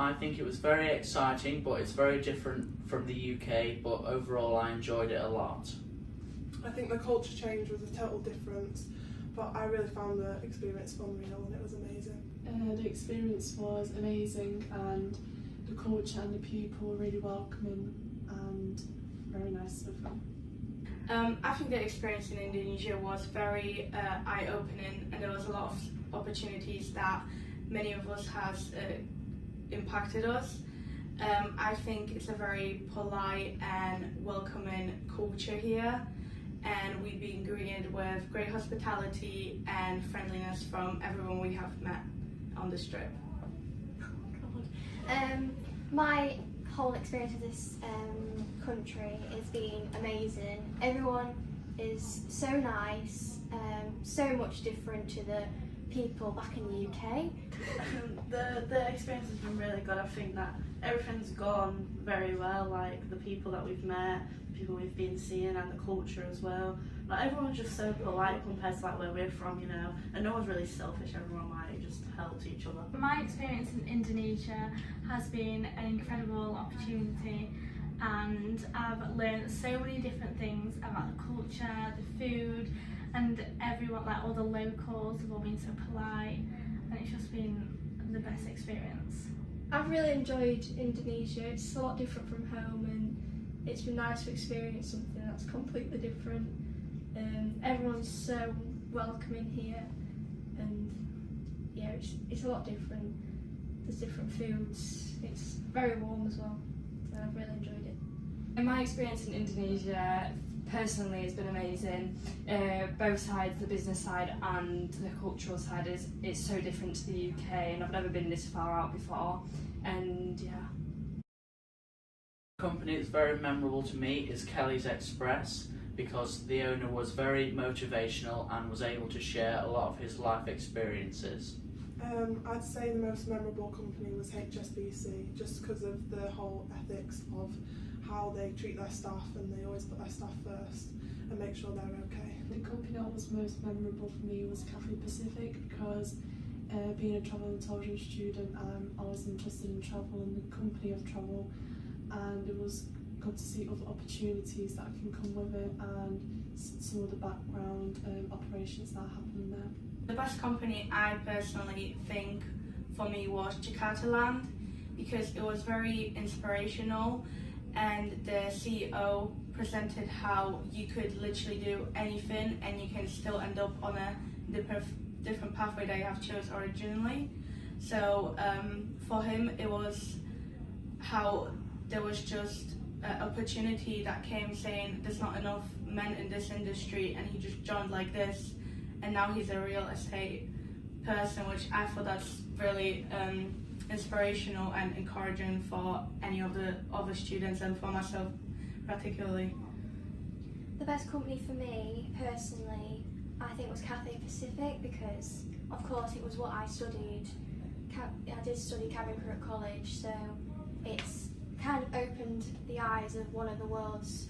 I think it was very exciting, but it's very different from the UK, but overall I enjoyed it a lot. I think the culture change was a total difference, but I really found the experience unreal and it was amazing. The experience was amazing, and the culture and the people were really welcoming and very nice of them. I think the experience in Indonesia was very eye-opening, and there was a lot of opportunities that many of us has impacted us. I think it's a very polite and welcoming culture here, and we've been greeted with great hospitality and friendliness from everyone we have met on this trip. My whole experience of this country has been amazing. Everyone is so nice, so much different to the people back in the UK. The experience has been really good. I think that everything's gone very well, like the people that we've met, the people we've been seeing, and the culture as well. Like everyone's just so polite compared to like where we're from, you know, and no one's really selfish. Everyone like just helps each other. My experience in Indonesia has been an incredible opportunity, and I've learned so many different things about the culture, the food, and everyone, like all the locals have all been so polite, and it's just been the best experience. I've really enjoyed Indonesia. It's a lot different from home, and it's been nice to experience something that's completely different. Everyone's so welcoming here, and yeah, it's a lot different. There's different foods. It's very warm as well, so I've really enjoyed it. And my experience in Indonesia personally has been amazing. Both sides, the business side and the cultural side, is so different to the UK, and I've never been this far out before, and yeah. A company that's very memorable to me is Kelly's Express, because the owner was very motivational and was able to share a lot of his life experiences. I'd say the most memorable company was HSBC, just because of the whole ethics of how they treat their staff, and they always put their staff first and make sure they're okay. The company that was most memorable for me was Cathay Pacific, because being a travel and tourism student, I'm always interested in travel and the company of travel, and it was good to see other opportunities that can come with it and some of the background operations that happen there. The best company I personally think for me was Jakarta Land, because it was very inspirational, and the CEO presented how you could literally do anything and you can still end up on a different pathway that you have chose originally. So for him it was how there was just an opportunity that came saying there's not enough men in this industry, and he just joined like this, and now he's a real estate person, which I thought that's really inspirational and encouraging for any of the other students and for myself particularly. The best company for me personally, I think, was Cathay Pacific, because of course it was what I studied. I did study cabin crew at college, so it's kind of opened the eyes of one of the world's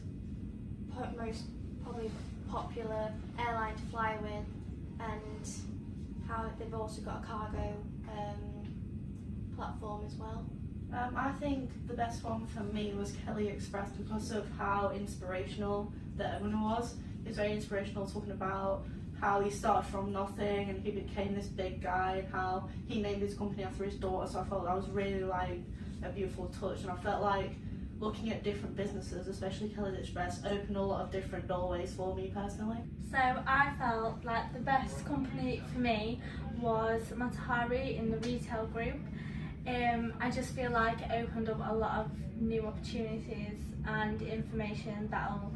most probably popular airline to fly with, and how they've also got a cargo platform as well. I think the best one for me was Kelly Express, because of how inspirational the owner was. He was very inspirational, talking about how he started from nothing and he became this big guy, and how he named his company after his daughter. So I felt that was really like a beautiful touch, and I felt like looking at different businesses, especially Kelly Express, opened a lot of different doorways for me personally. So I felt like the best company for me was Matahari in the retail group. I just feel like it opened up a lot of new opportunities and information that'll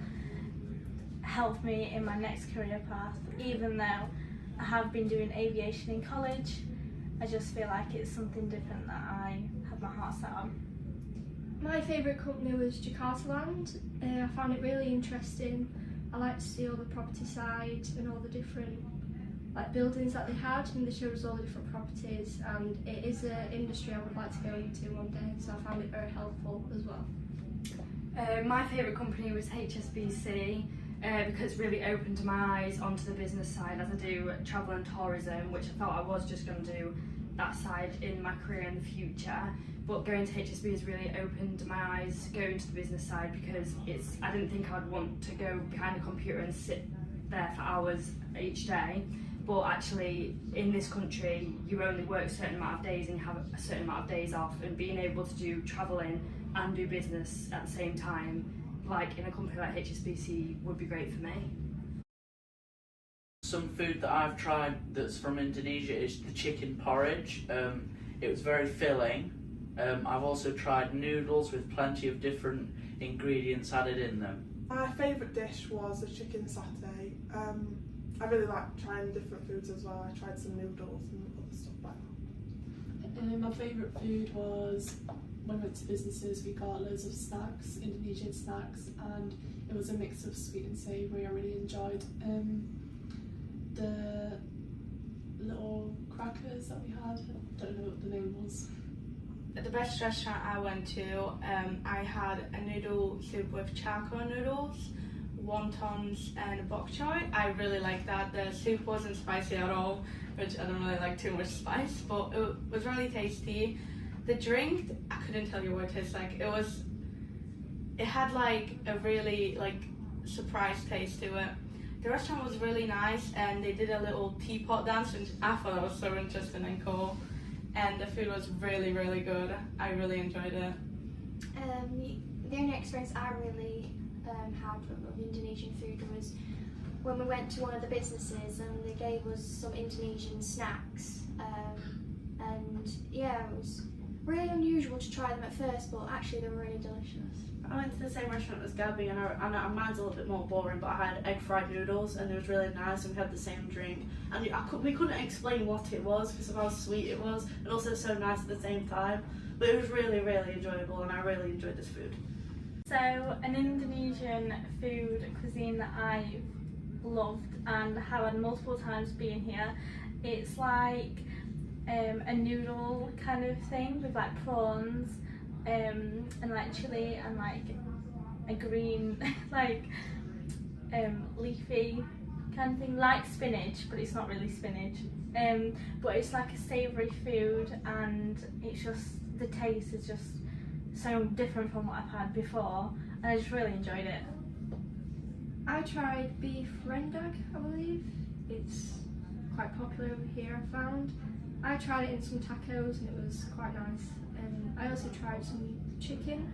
help me in my next career path. Even though I have been doing aviation in college, I just feel like it's something different that I have my heart set on. My favourite company was Jakarta Land. I found it really interesting. I liked to see all the property side and all the different buildings that they had, and they showed us all the different properties, and it is an industry I would like to go into one day, so I found it very helpful as well. My favourite company was HSBC. because it really opened my eyes onto the business side, as I do travel and tourism, which I thought I was just going to do that side in my career in the future. But going to HSB has really opened my eyes going to the business side, because I didn't think I'd want to go behind a computer and sit there for hours each day. But actually, in this country, you only work a certain amount of days and you have a certain amount of days off, and being able to do travelling and do business at the same time, like in a company like HSBC, would be great for me. Some food that I've tried that's from Indonesia is the chicken porridge. It was very filling. I've also tried noodles with plenty of different ingredients added in them. My favourite dish was a chicken satay. I really like trying different foods as well. I tried some noodles and other stuff like that. My favourite food was, when we went to businesses, we got loads of snacks, Indonesian snacks, and it was a mix of sweet and savoury. I really enjoyed the little crackers that we had. I don't know what the name was. At the best restaurant I went to, I had a noodle soup with charcoal noodles, wontons and bok choy. I really liked that. The soup wasn't spicy at all, which I don't really like too much spice, but it was really tasty. The drink, I couldn't tell you what it tastes like. It had like a really surprise taste to it. The restaurant was really nice, and they did a little teapot dance, which I thought that was so interesting and cool. And the food was really, really good. I really enjoyed it. The only experience I really had of Indonesian food was when we went to one of the businesses and they gave us some Indonesian snacks. And yeah, it was really unusual to try them at first, but actually they were really delicious. I went to the same restaurant as Gabby, and mine's a little bit more boring, but I had egg fried noodles and it was really nice, and we had the same drink. And we couldn't explain what it was because of how sweet it was, and also so nice at the same time. But it was really, really enjoyable, and I really enjoyed this food. So an Indonesian food cuisine that I loved and have had multiple times being here, it's like a noodle kind of thing with like prawns and like chili and like a green leafy kind of thing, like spinach, but it's not really spinach. But it's like a savoury food, and it's just, the taste is just so different from what I've had before, and I just really enjoyed it. I tried beef rendang, I believe. It's quite popular over here, I found. I tried it in some tacos and it was quite nice. I also tried some chicken,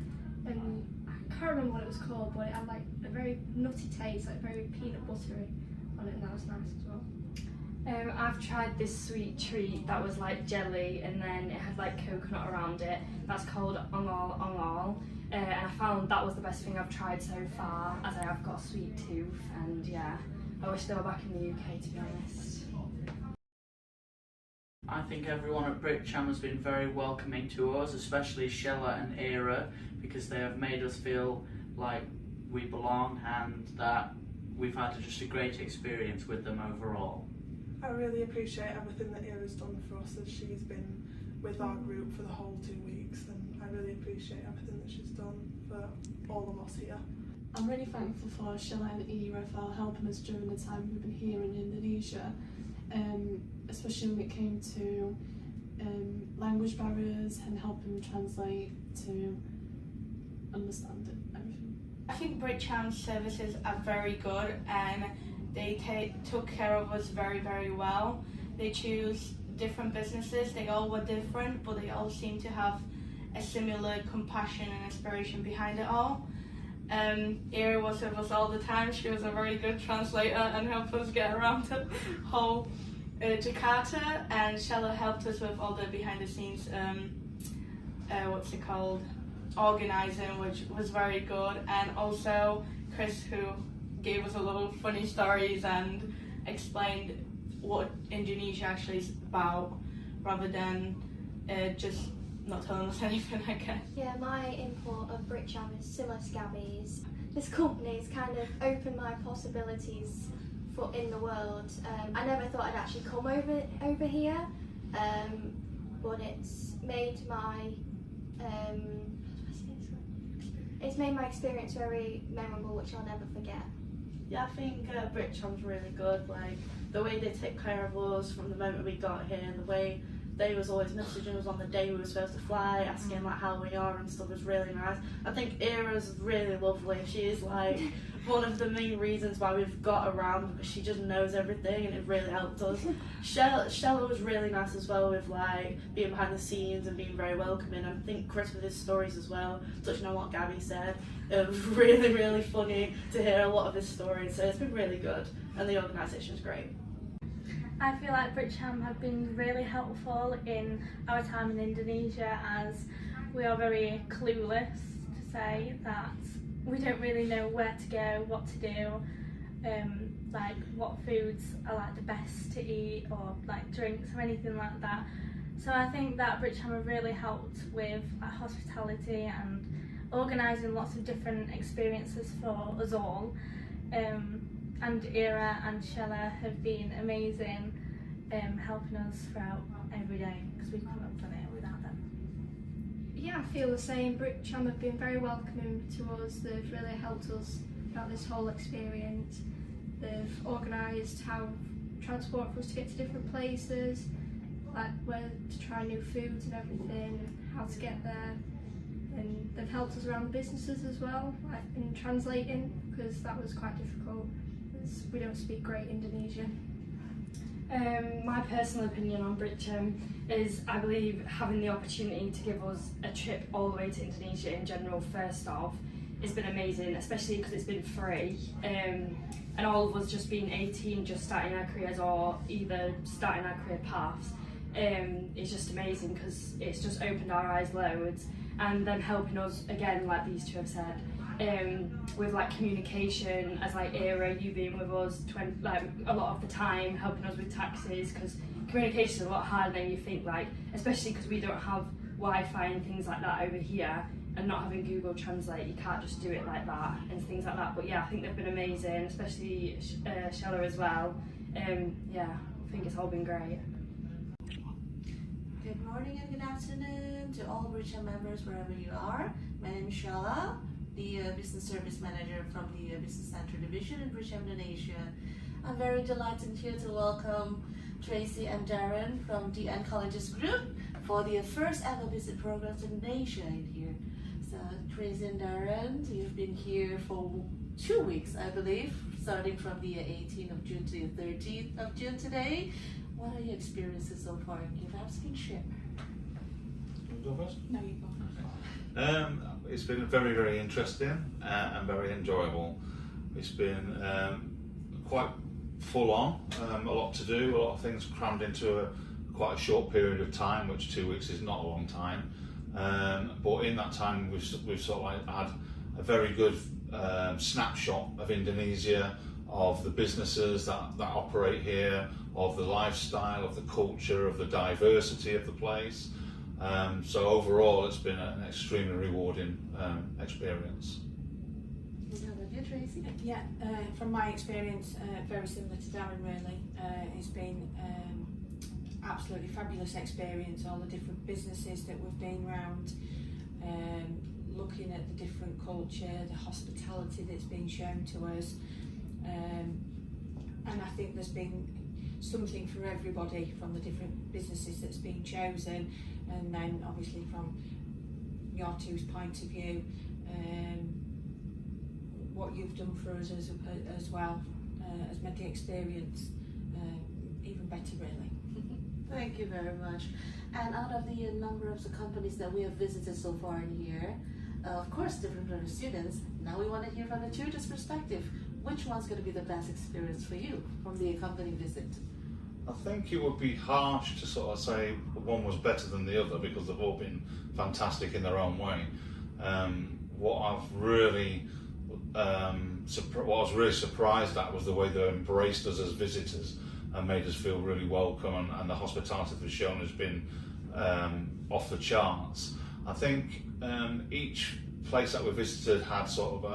and I can't remember what it was called, but it had like a very nutty taste, like very peanut buttery on it, and that was nice as well. I've tried this sweet treat that was like jelly and then it had like coconut around it. That's called ongol ongol, and I found that was the best thing I've tried so far, as I have got a sweet tooth, and yeah, I wish they were back in the UK, to be honest. I think everyone at Britcham has been very welcoming to us, especially Shella and Era, because they have made us feel like we belong and that we've had just a great experience with them overall. I really appreciate everything that Era's done for us, as she's been with our group for the whole 2 weeks, and I really appreciate everything that she's done for all of us here. I'm really thankful for Shella and Era for helping us during the time we've been here in Indonesia, especially when it came to language barriers and helping translate to understand everything. I think Britcham's services are very good, and they took care of us very, very well. They choose different businesses, they all were different, but they all seem to have a similar compassion and inspiration behind it all. Era was with us all the time. She was a very good translator and helped us get around the whole Jakarta, and Shella helped us with all the behind the scenes organising, which was very good. And also Chris, who gave us a little funny stories and explained what Indonesia actually is about, rather than just not telling us anything, I guess. Yeah, my input of Britcham is similar to Gabby's. This company's kind of opened my possibilities in the world. I never thought I'd actually come over here, but it's made my experience very memorable, which I'll never forget. Yeah, I think Britcham's really good. Like the way they take care of us from the moment we got here, the way they was always messaging us on the day we were supposed to fly, asking like how we are and stuff was really nice. I think Ira's really lovely. She is like one of the main reasons why we've got around, because she just knows everything and it really helped us. Shella was really nice as well, with like being behind the scenes and being very welcoming. I think Chris with his stories as well, touching on what Gabby said. It was really, really funny to hear a lot of his stories, so it's been really good and the organisation's great. I feel like Britcham have been really helpful in our time in Indonesia, as we are very clueless, to say that we don't really know where to go, what to do, like what foods are like the best to eat, or like drinks or anything like that. So I think that Britcham have really helped with hospitality and organising lots of different experiences for us all. And Ira and Shella have been amazing, helping us throughout every day, because we couldn't have done it without them. Yeah, I feel the same. Britcham have been very welcoming to us. They've really helped us throughout this whole experience. They've organised how transport for us to get to different places, like where to try new foods and everything, how to get there. And they've helped us around the businesses as well, like in translating, because that was quite difficult, because we don't speak great Indonesian. My personal opinion on Britcham is, I believe having the opportunity to give us a trip all the way to Indonesia in general, first off, has been amazing, especially because it's been free. And all of us just being 18, just starting our careers, or either starting our career paths, is just amazing, because it's just opened our eyes loads. And them helping us, again, like these two have said, with like communication, as like Ira, you being with us like a lot of the time, helping us with taxis, because communication is a lot harder than you think, like especially because we don't have Wi-Fi and things like that over here, and not having Google Translate, you can't just do it like that and things like that. But yeah, I think they've been amazing, especially Shella as well. Yeah, I think it's all been great. Good morning and good afternoon to all Britcham members wherever you are. My name is Shella, the Business Service Manager from the Business Center Division in Britcham, Indonesia. I'm very delighted here to welcome Tracy and Darren from the DN Colleges Group for the first ever visit program to Indonesia in here. So Tracy and Darren, you've been here for 2 weeks, I believe, starting from the 18th of June to the 13th of June today. What are your experiences so far? You perhaps can share. You go first? No, you go first. It's been very, very interesting and very enjoyable. It's been quite full on, a lot to do, a lot of things crammed into quite a short period of time, which 2 weeks is not a long time. But in that time, we've sort of like had a very good snapshot of Indonesia, of the businesses that operate here, of the lifestyle, of the culture, of the diversity of the place. So overall, it's been an extremely rewarding experience. How about you, Tracy? Yeah, from my experience, very similar to Darren really. It's been absolutely fabulous experience, all the different businesses that we've been around, looking at the different culture, the hospitality that's been shown to us, and I think there's been something for everybody from the different businesses that's been chosen, and then obviously from your two's point of view, what you've done for us as well has made the experience even better really. Thank you very much. And out of the number of the companies that we have visited so far in here, of course different from the students, now we want to hear from the tutors' perspective. Which one's going to be the best experience for you from the company visit? I think it would be harsh to sort of say one was better than the other, because they've all been fantastic in their own way. What I was really surprised at was the way they embraced us as visitors and made us feel really welcome, and the hospitality they've shown has been off the charts. I think each place that we visited had sort of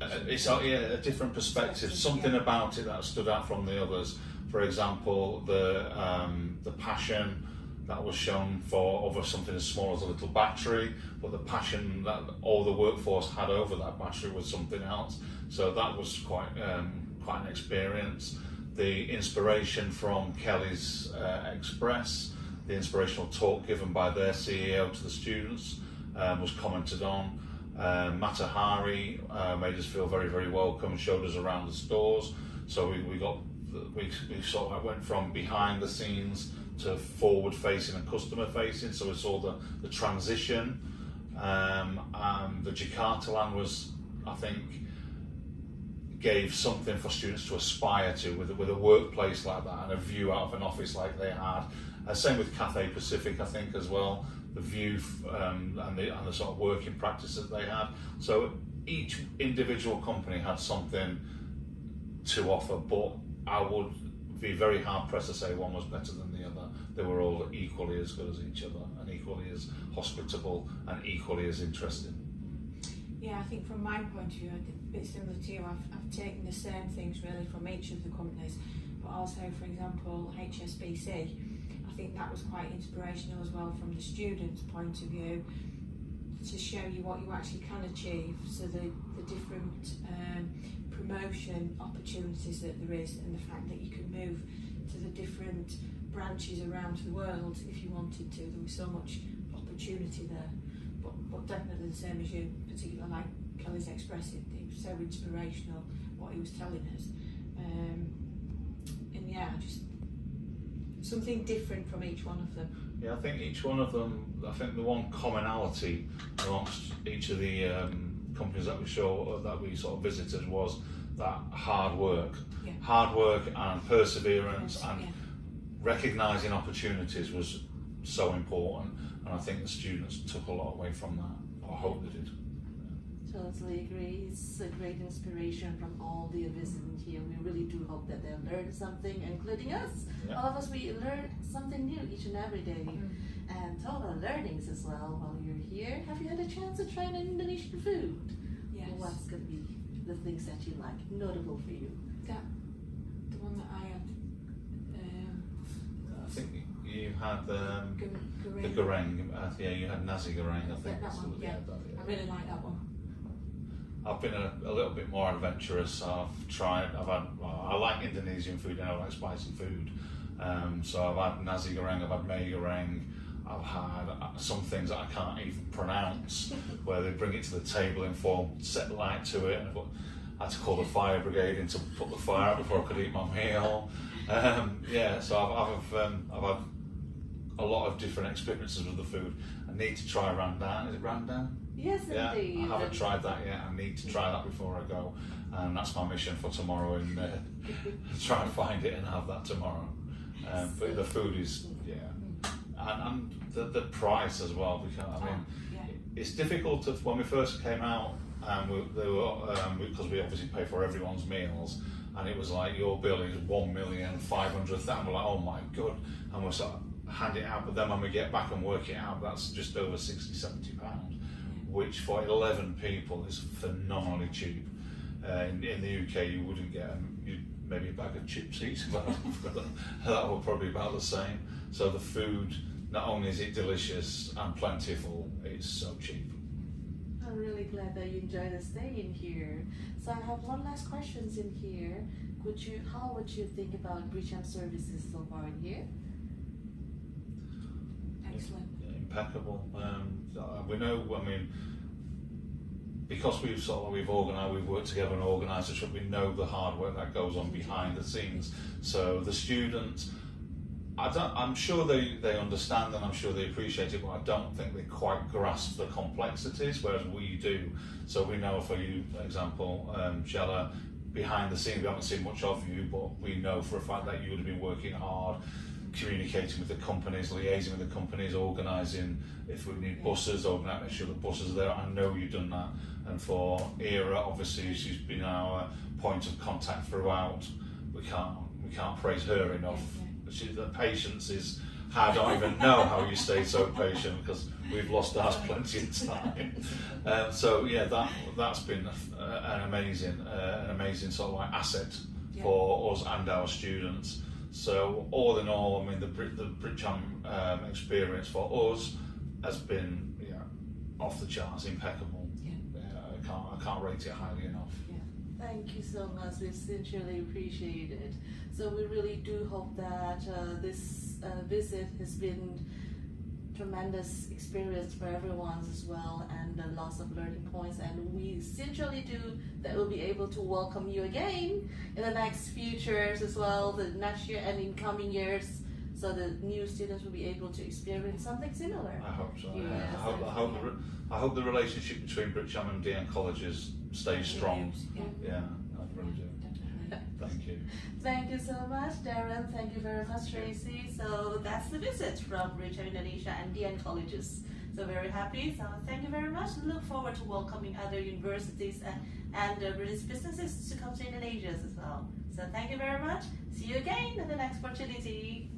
a different perspective, something about it that stood out from the others. For example, the passion, that was shown for over something as small as a little battery, but the passion that all the workforce had over that battery was something else. So that was quite an experience. The inspiration from Kelly's Express, the inspirational talk given by their CEO to the students was commented on. Matahari made us feel very, very welcome, showed us around the stores. So we sort of went from behind the scenes to forward facing and customer facing, so we saw the transition. The Jakarta land was, I think, gave something for students to aspire to with a workplace like that and a view out of an office like they had. Same with Cathay Pacific, I think, as well, the view and the sort of working practices they had. So each individual company had something to offer, but I would be very hard pressed to say one was better than the other. They were all equally as good as each other and equally as hospitable and equally as interesting. Yeah, I think from my point of view, a bit similar to you, I've taken the same things really from each of the companies, but also, for example, HSBC, I think that was quite inspirational as well from the students' point of view, to show you what you actually can achieve, so the different promotion opportunities that there is, and the fact that you can move to the different branches around the world if you wanted to. There was so much opportunity there, but definitely the same as you, particularly like Kelly's Express, it was so inspirational what he was telling us, and yeah, just something different from each one of them. Yeah, I think each one of them, I think the one commonality amongst each of the companies that we sort of visited was that hard work. Yeah. Hard work and perseverance, Yes, and yeah. recognising opportunities was so important, and I think the students took a lot away from that, or I hope they did. Totally agree. It's a great inspiration from all the visiting here. We really do hope that they'll learn something, including us. Yeah. All of us, we learn something new each and every day. And talk about learnings as well while you're here. Have you had a chance to try an Indonesian food? Yes. What's going to be the things that you like, notable for you? The one that I had, I think you had the Goreng. goreng. Yeah, you had nasi goreng. I think. That one, yeah. I really like that one. I've been a little bit more adventurous. I like Indonesian food and I like spicy food. So I've had nasi goreng, I've had mee goreng, I've had some things that I can't even pronounce, where they bring it to the table in form, set light to it, and I had to call the fire brigade in to put the fire out before I could eat my meal. Yeah, so I've had a lot of different experiences with the food. I need to try Randan. Is it Randan? Yes, Yeah, indeed. I haven't tried that yet. I need to try that before I go, and that's my mission for tomorrow. And try and find it and have that tomorrow. But the food is, yeah, and the price as well. Because I mean, it's difficult when we first came out, and because we obviously pay for everyone's meals, and it was like your bill is 1,500,000. We're like, oh my god, and we're sort of hand it out. But then when we get back and work it out, that's just over £60-70, which for 11 people is phenomenally cheap. In the UK, you wouldn't get maybe a bag of chips each, but that would probably be about the same. So the food, not only is it delicious and plentiful, it's so cheap. I'm really glad that you enjoyed the stay in here. So I have one last question in here. How would you think about Bridgeham services so far in here? Excellent. Impeccable. We know, I mean, because we've organised, we've worked together and organised the trip, we know the hard work that goes on behind the scenes. So the students, I'm sure they understand and I'm sure they appreciate it, but I don't think they quite grasp the complexities, whereas we do. So we know, for you, for example, Shella, behind the scenes, we haven't seen much of you, but we know for a fact that you would have been working hard, communicating with the companies, liaising with the companies, organising if we need buses, make sure the buses are there. I know you've done that. And for Era, obviously, she's been our point of contact throughout. We can't praise her enough. The patience is, I don't even know how you stay so patient, because we've lost ours plenty of time. So yeah, that's been an amazing sort of like asset for us and our students. So all in all, I mean, the Britcham experience for us has been off the charts, impeccable. I can't rate it highly enough. Thank you so much. We sincerely appreciate it. So we really do hope that this visit has been tremendous experience for everyone as well, and lots of learning points, and we sincerely do that we'll be able to welcome you again in the next futures as well, the next year and in coming years, so the new students will be able to experience something similar. I hope so. Yes, I hope the relationship between Britcham and DN colleges stays strong. Yeah, I really do. Thank you. Thank you so much, Darren. Thank you very much, Tracy. So that's the visit from Britcham, Indonesia and DN colleges. So very happy. So thank you very much. Look forward to welcoming other universities and British businesses to come to Indonesia as well. So thank you very much. See you again in the next opportunity.